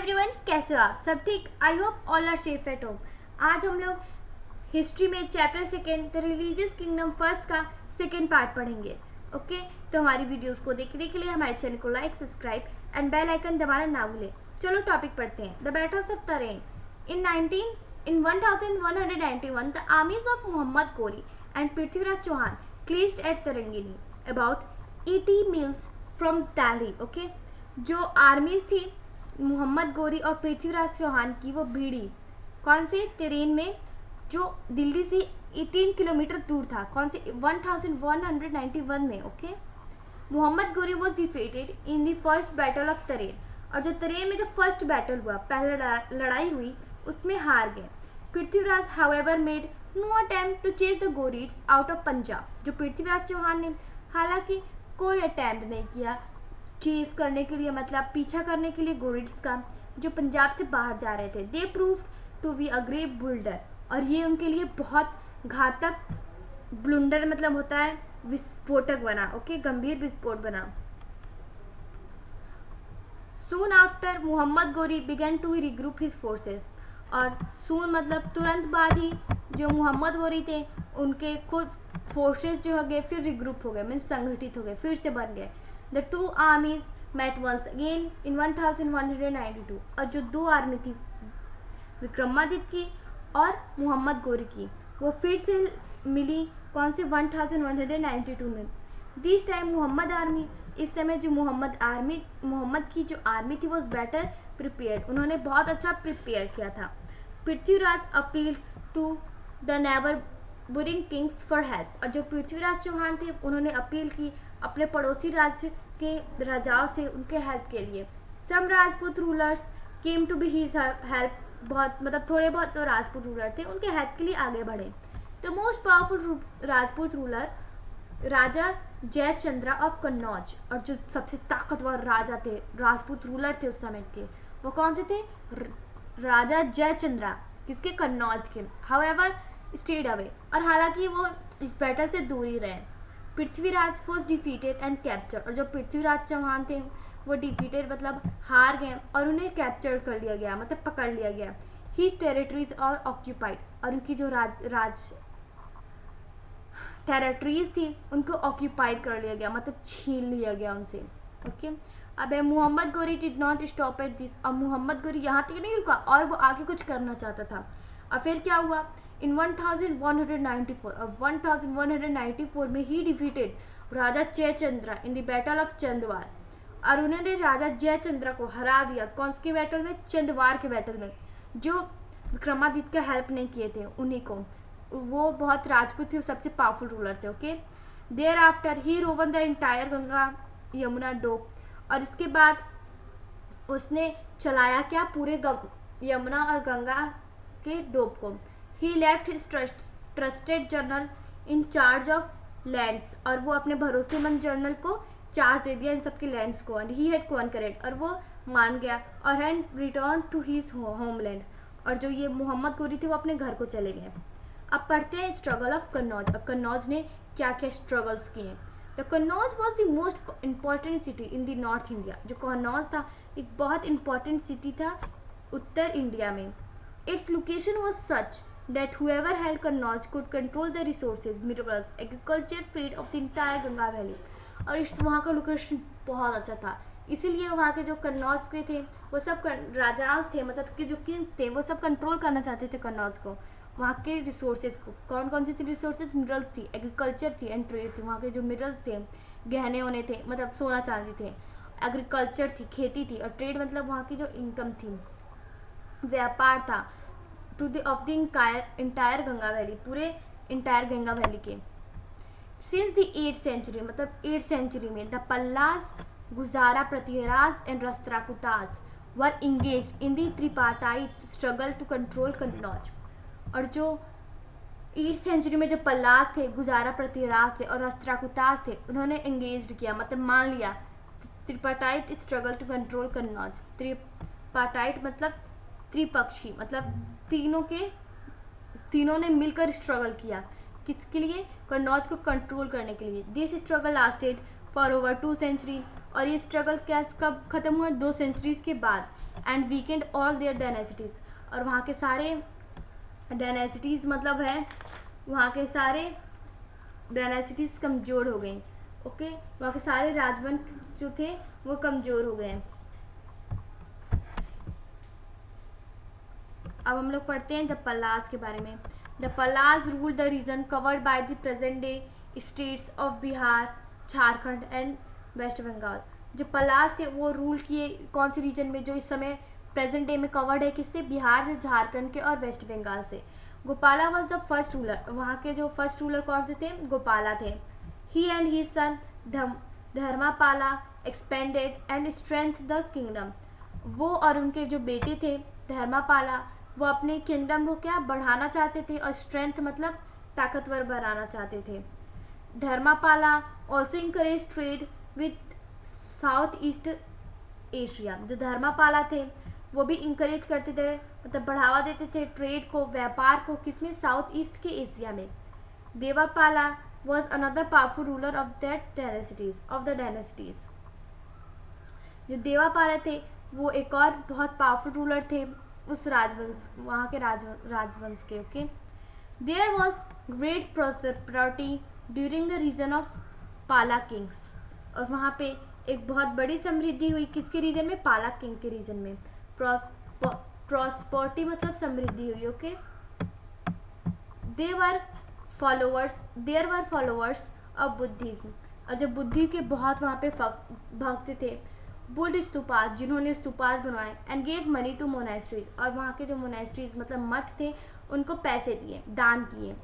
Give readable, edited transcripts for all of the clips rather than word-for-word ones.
Everyone, कैसे हो आप सब? ठीक, I hope all are safe at home. आज हम लोग हिस्ट्री में chapter second the religious kingdom first का सेकेंड पार्ट पढ़ेंगे। ओके, तो हमारी वीडियोस को देखने के लिए हमारे चैनल को like, subscribe and bell icon दबाना ना भूलें। चलो टॉपिक पढ़ते हैं। The battles of Tarain in 1191 the armies of Mohammed Ghori and Prithviraj Chauhan clashed at Tarangini about 80 miles from Delhi. Okay, जो आर्मीज थी मोहम्मद गोरी और पृथ्वीराज चौहान की, वो भिड़ी कौन से तरेन में, जो दिल्ली से 18 किलोमीटर दूर था। कौन से? 1191 में। Okay, Mohammad Ghori was defeated in the first battle of तरेन, और जो तरेन में जो फर्स्ट बैटल हुआ, पहले लड़ाई हुई, उसमें हार गए। Prithviraj however made no attempt to chase the Ghurids out of Punjab. जो पृथ्वीराज चौहान ने हालांकि कोई अटेम्प्ट नहीं किया चेज करने के लिए, मतलब पीछा करने के लिए गोरिड्स का, जो पंजाब से बाहर जा रहे थे। They prove to be a great builder, और ये उनके लिए बहुत घातक ब्लुंडर मतलब होता है विस्फोटक बना। ओके, गंभीर विस्फोट बना। Soon after Mohammad Ghori begin to regroup his forces, और सून मतलब तुरंत बाद ही जो मोहम्मद गोरी थे उनके खुद फोर्सेस जो हो गए फिर रिग्रुप हो गए, मीन्स संगठित हो गए, फिर से बन गए। The two armies met once again in 1192, और जो दो आर्मी थी विक्रमादित्य की और मोहम्मद गोरी की, वो फिर से मिली कौन से? 1192 में। दिस टाइम मोहम्मद आर्मी, इस समय जो मोहम्मद की जो आर्मी थी वो बेटर प्रिपेयर्ड, उन्होंने बहुत अच्छा प्रिपेयर किया था। Prithviraj appeal to the neighbouring kings for help, और जो पृथ्वीराज चौहान थे उन्होंने अपील की अपने पड़ोसी राज्य के राजाओं से उनके हेल्प के लिए। Some Rajput rulers came to be his help, बहुत मतलब थोड़े बहुत तो राजपूत रूलर थे, उनके हेल्प के लिए आगे बढ़े। The most powerful Rajput ruler Raja Jaichandra of Kannauj, और जो सबसे ताकतवर राजा थे, राजपूत रूलर थे उस समय के, वो कौन से थे? राजा जयचंद्रा, किसके? कन्नौज के। हाउएवर स्टेड अवे, और हालांकि वो इस बैटल से दूर ही रहे। Prithviraj was defeated and capture, और जो पृथ्वीराज चौहान थे वो डिफीटेड मतलब हार गए और उन्हें कैप्चर कर लिया गया, मतलब पकड़ लिया गया। हीज टेरिटरीज और ऑक्यूपाइड, और उनकी जो राज टेरिटरीज थी उनको ऑक्यूपाइड कर लिया गया, मतलब छीन लिया गया उनसे। ओके, अब Mohammad Ghori did not stop at this, और मोहम्मद गोरी यहाँ तक नहीं रुका और वो आगे कुछ करना चाहता था। और फिर क्या हुआ? इन 1194 और 1194 में ही defeated Raja Jaichandra in the battle of Chandwar, और उन्होंने राजा जयचंद्रा को हरा दिया। कौन सी बैटल में? चंदवार के बैटल में। जो विक्रमादित्य का हेल्प नहीं किए थे उन्हीं को, वो बहुत राजपूत थे, सबसे पावरफुल रूलर थे। Okay, thereafter he won the entire Ganga Yamuna doab, और इसके बाद उसने चलाया क्या? पूरे यमुना और गंगा के डोब को। He left his trusted general in charge of lands, और वो अपने भरोसेमंद जनरल को चार्ज दे दिया इन सबके लैंड्स को। एंड ही हैड कॉन्करेड, और वो मान गया, और had returned to his homeland, और जो ये मोहम्मद गोरी थे वो अपने घर को चले गए। अब पढ़ते हैं स्ट्रगल ऑफ कन्नौज। अब कन्नौज ने क्या क्या स्ट्रगल्स किए। The Kannauj was the most important city in the north India. जो कन्नौज था एक बहुत इंपॉर्टेंट सिटी था उत्तर इंडिया में। Its location was such that whoever held Kannauj could control the resources, minerals, agriculture, trade of the entire Ganga Valley, और इस वहाँ का लोकेशन बहुत अच्छा था, इसीलिए वहाँ के जो कन्नौज के थे वो सब राजा थे, मतलब कि जो किंग थे वो सब कंट्रोल करना चाहते थे कन्नौज को, वहाँ के रिसोर्सेज को। कौन कौन सी थी रिसोर्सेज? मिनरल्स थी, एग्रीकल्चर थी एंड ट्रेड थी, वहाँ के जो मिनरल्स थे, गहने होने थे, मतलब सोना चांदी थे, एग्रीकल्चर थी, खेती थी, और ट्रेड मतलब वहाँ की जो इनकम थी, व्यापार था, to the of the entire Ganga valley, पूरे इंटायर गंगा वैली के। सिंस द 8th सेंचुरी, मतलब 8th सेंचुरी में the Palas, Gurjara, Prithviraj and Rashtrakutas were engaged in the tripartite struggle to control Kannauj, और जो 8th सेंचुरी में जो पल्लास थे, गुजारा, पृथ्वीराज थे और राष्ट्रकूटास थे, उन्होंने एंगेज किया, मतलब मान लिया त्रिपार्टाइट स्ट्रगल टू कंट्रोल कन्नौज। त्रिपार्टाइट मतलब त्रिपक्षी, मतलब तीनों ने मिलकर स्ट्रगल किया, किसके लिए? कन्नौज को कंट्रोल करने के लिए। This struggle lasted for over 2 century, और ये स्ट्रगल क्या कब खत्म हुआ? 2 सेंचुरीज के बाद। एंड वीकेंड ऑल देयर डायनेसिटीज़, और वहाँ के सारे डायनेसिटीज़ मतलब है वहाँ के सारे डायनेसिटीज़ कमज़ोर हो गए। ओके, वहाँ के सारे राजवंश जो थे वो कमज़ोर हो गए। अब हम लोग पढ़ते हैं द पल्लास के बारे में। The Palas rule the region covered by the present day states of Bihar, Jharkhand and West Bengal. जो पल्लास थे वो रूल किए कौन से रीजन में, जो इस समय प्रेजेंट डे में कवर्ड है किससे, बिहार से, झारखंड के और वेस्ट बंगाल से। Gopala was the first ruler, वहाँ के जो फर्स्ट रूलर कौन से थे, गोपाला थे। He and his son Dharmapala expanded and strength the kingdom, वो और उनके जो बेटे थे धर्मापाला वो अपने किंगडम को क्या बढ़ाना चाहते थे, और स्ट्रेंथ मतलब ताकतवर बनाना चाहते थे। Dharmapala also encourage trade with South East Asia, जो धर्मापाला थे वो भी इंकरेज करते थे, मतलब बढ़ावा देते थे ट्रेड को, व्यापार को, किसमें, साउथ ईस्ट के एशिया में। Devapala was another powerful ruler of that dynasties, जो देवापाला थे वो एक और बहुत पावरफुल रूलर थे उस राजवंश, वहाँ के राजवंश के। Okay, there was great prosperity during the region of Pala kings, और वहाँ पे एक बहुत बड़ी समृद्धि हुई किसके रीजन में, पाला किंग के रीजन में। प्रॉस्पेरिटी मतलब समृद्धि हुई। Okay, there were followers of Buddhism, और जो बुद्धि के बहुत वहाँ पे भक्त थे। बुल्ड स्तूपास, जिन्होंने स्तूपास बनवाए, and gave money to monasteries, और वहाँ के जो मोनेस्ट्रीज मतलब मठ थे उनको पैसे दिए, दान किए।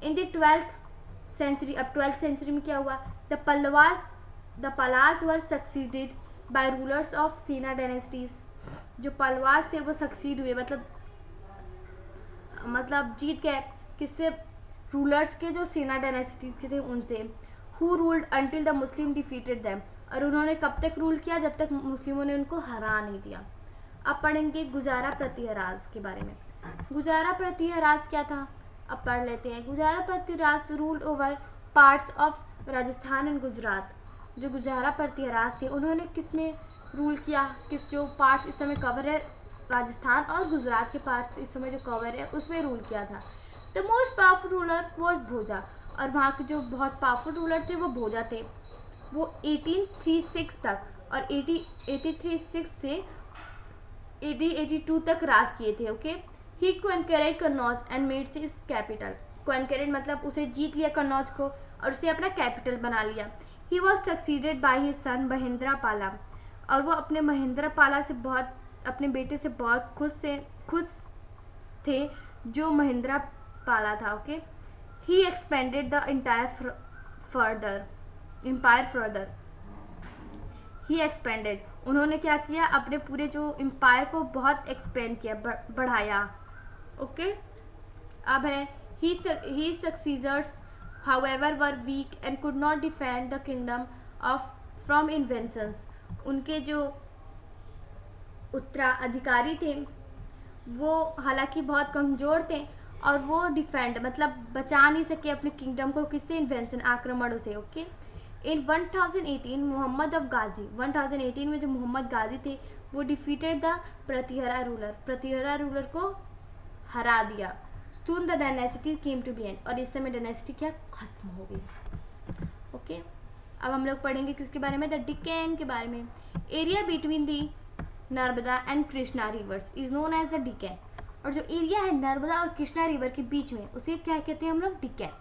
इन द 12th सेंचुरी, अब 12th सेंचुरी में क्या हुआ, the Palas were succeeded by rulers of Sena dynasties, जो पलवास थे वो सक्सीड हुए, मतलब जीत गए किससे, रूलर्स के जो सेना डायनेस्टी के थे उनसे। Who ruled until the Muslim defeated them, और उन्होंने कब तक रूल किया, जब तक मुस्लिमों ने उनको हरा नहीं दिया। अब पढ़ेंगे गुजारा प्रतिहराज के बारे में। गुजारा प्रतिहराज क्या था, अब पढ़ लेते हैं। Gurjara Pratiharas rule over parts of Rajasthan and Gujarat, जो गुजारा प्रतिहराज थे उन्होंने किस में रूल किया, किस जो पार्ट्स इस समय कवर है राजस्थान और गुजरात के पार्ट्स इस समय जो कवर है उसमें रूल किया था। The most powerful ruler was Bhoja, और वहाँ के जो बहुत पावरफुल रूलर थे वो भोजा थे। वो 1836 तक और 1836 से 1882 तक राज किए थे। Okay, he conquered Kannauj and made its capital, conquered मतलब उसे जीत लिया कन्नौज को और उसे अपना कैपिटल बना लिया। He was succeeded by his son Mahendra पाला, और वो अपने महेंद्र पाला से बहुत, अपने बेटे से बहुत खुश थे जो महेंद्र पाला था। Okay, he expanded the empire further, he expanded, उन्होंने क्या किया, अपने पूरे जो एम्पायर को बहुत एक्सपेंड किया, बढ़ाया। ओके, अब है ही सक्सीजर्स however were weak and could not defend the kingdom from invasions, उनके जो उत्तराधिकारी थे वो हालांकि बहुत कमज़ोर थे और वो डिफेंड मतलब बचा नहीं सके अपने किंगडम को किससे, इन्वेंशन, आक्रमणों से। ओके, इन 1018 मोहम्मद ऑफ गाजी, 1018 में जो मोहम्मद गाजी थे वो डिफीटेड द प्रतिहरा रूलर को हरा दिया। Soon the dynasty came to be end, और इस समय डायनेस्टी क्या खत्म हो गई। ओके, अब हम लोग पढ़ेंगे किसके बारे में, द डिकेन के बारे में। Area between the Narmada and Krishna rivers is known as the Deccan, और जो एरिया है नर्मदा और कृष्णा रिवर के बीच में उसे क्या कहते हैं हम लोग, Deccan.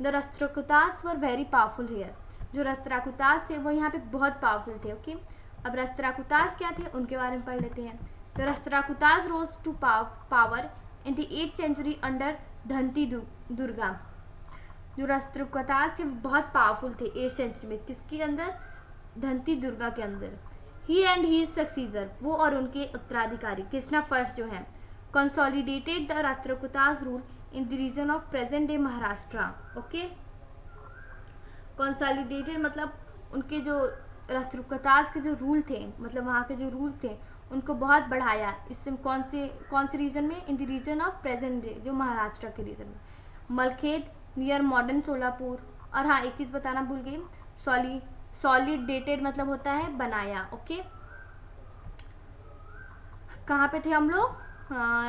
The Rashtrakutas were very powerful here, जो राष्ट्रकूतास थे वो यहाँ पे बहुत पावरफुल थे। ओके, अब राष्ट्रकूतास क्या थे उनके बारे में पढ़ लेते हैं। The Rashtrakutas rose to power in the 8th century under Dantidurga, जो राष्ट्रकूतास थे बहुत पावरफुल थे 8th सेंचुरी में, किसके अंदर, धनती दुर्गा के अंदर। ही एंड ही सक्सीजर, वो और उनके उत्तराधिकारी कृष्णा फर्स्ट जो है, consolidated the Rashtrakutas rule in the region of present day Maharashtra. Okay, consolidated मतलब उनके जो राष्ट्रकूतास के जो रूल थे, मतलब वहाँ के जो रूल्स थे उनको बहुत बढ़ाया। इससे कौन से रीजन में, in the region of present day, जो महाराष्ट्र के रीजन में, मलखेद नियर मॉडर्न सोलापुर। और हाँ, एक चीज़ बताना भूल गई, सॉलिडेटेड मतलब होता है बनाया। ओके, कहाँ पे थे हम लोग, हाँ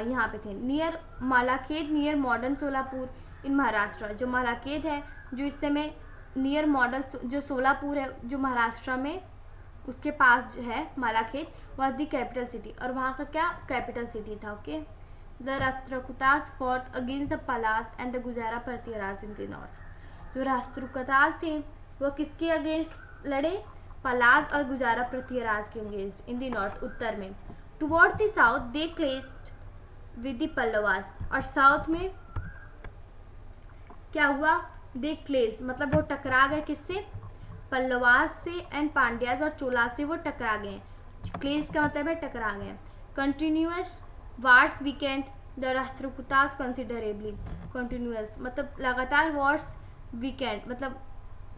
यहाँ पे थे, नियर मालाखेत, नियर मॉडर्न सोलापुर इन महाराष्ट्र। जो मालाखेत है जो इस समय नियर मॉडल जो सोलापुर है जो महाराष्ट्र में उसके पास जो है Malkhed, was the capital city, और वहाँ का क्या कैपिटल सिटी था। Okay, the Rashtrakutas fought against the Palas and the Gurjara Prithviraj in the north. जो राष्ट्रकूटास थे वो किसके अगेंस्ट लड़े, पलास और गुजारा पृथ्वीराज के अगेंस्ट इन द नॉर्थ, उत्तर में। Toward the south they clashed with the Pallavas, और साउथ में क्या हुआ, दे क्लेस मतलब वो टकरा गए किससे, पल्लवास से एंड पांड्यास और चोला से वो टकरा गए। क्लेस का मतलब है टकरा गए। Continuous wars Weeknd the Rashtrakutas considerably, continuous मतलब लगातार वॉर्स वीकेंड मतलब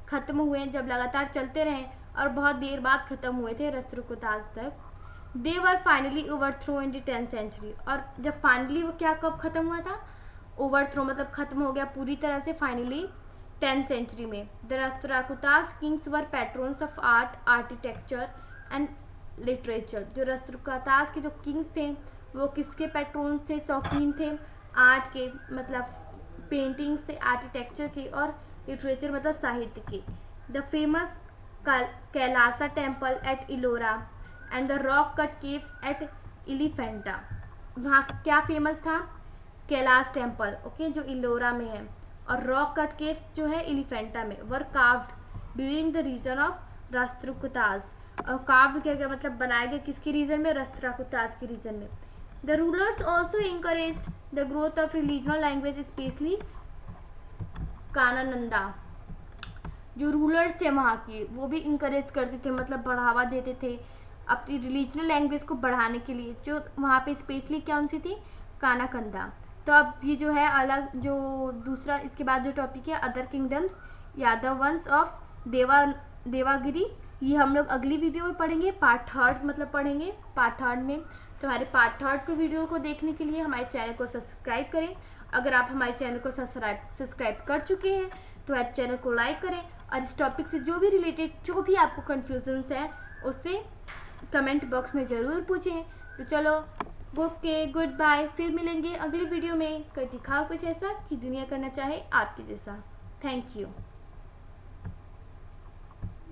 खत्म हुए, जब लगातार चलते रहे और बहुत देर बाद खत्म हुए थे राष्ट्रकूटास तक। They were finally overthrow in the 10th century, और जब फाइनली वो क्या कब खत्म हुआ था, ओवरथ्रो मतलब खत्म हो गया पूरी तरह से फाइनली 10th सेंचुरी में। The Rashtrakutas kings were patrons of art, architecture and literature. जो राष्ट्रकूटास के जो किंग्स थे वो किसके पैट्रोन्स थे, शौकीन थे आर्ट के, मतलब पेंटिंग्स थे, आर्किटेक्चर के, और लिटरेचर मतलब साहित्य के। The famous Kailasa temple at Ellora and the rock cut caves at Elephanta. वहाँ क्या फेमस था, कैलाश टेम्पल, ओके, जो इलोरा में है, और रॉक कट केव्स जो है एलिफेंटा में, were carved during the region of Rashtrakutas. और कार्व्ड क्या क्या मतलब बनाए गए किसके रीजन में, राष्ट्रकूटास के रीजन में। The rulers also encouraged the growth of regional language especially Kannada. जो रूलर्स थे वहाँ के वो भी इंकरेज करते थे, मतलब बढ़ावा देते थे अपनी रिलीजनल लैंग्वेज को बढ़ाने के लिए। जो वहाँ पे स्पेशली कौन सी थी, कानाकंदा। तो अब ये जो है अलग, जो दूसरा इसके बाद जो टॉपिक है अदर किंगडम्स, यादव वंश ऑफ देवागिरी, ये हम लोग अगली वीडियो में पढ़ेंगे, पार्ट 3 मतलब पढ़ेंगे पार्ट 3 में। तो हमारे पार्ट 3 के वीडियो को देखने के लिए हमारे चैनल को सब्सक्राइब करें। अगर आप हमारे चैनल को सब्सक्राइब कर चुके हैं तो हमारे चैनल को लाइक करें, और इस टॉपिक से जो भी रिलेटेड जो भी आपको कन्फ्यूजन्स है उससे कमेंट बॉक्स में ज़रूर पूछें। तो चलो ओके, गुड बाय, फिर मिलेंगे अगली वीडियो में। कर दिखाओ कुछ ऐसा कि दुनिया करना चाहे आपके जैसा। Thank you.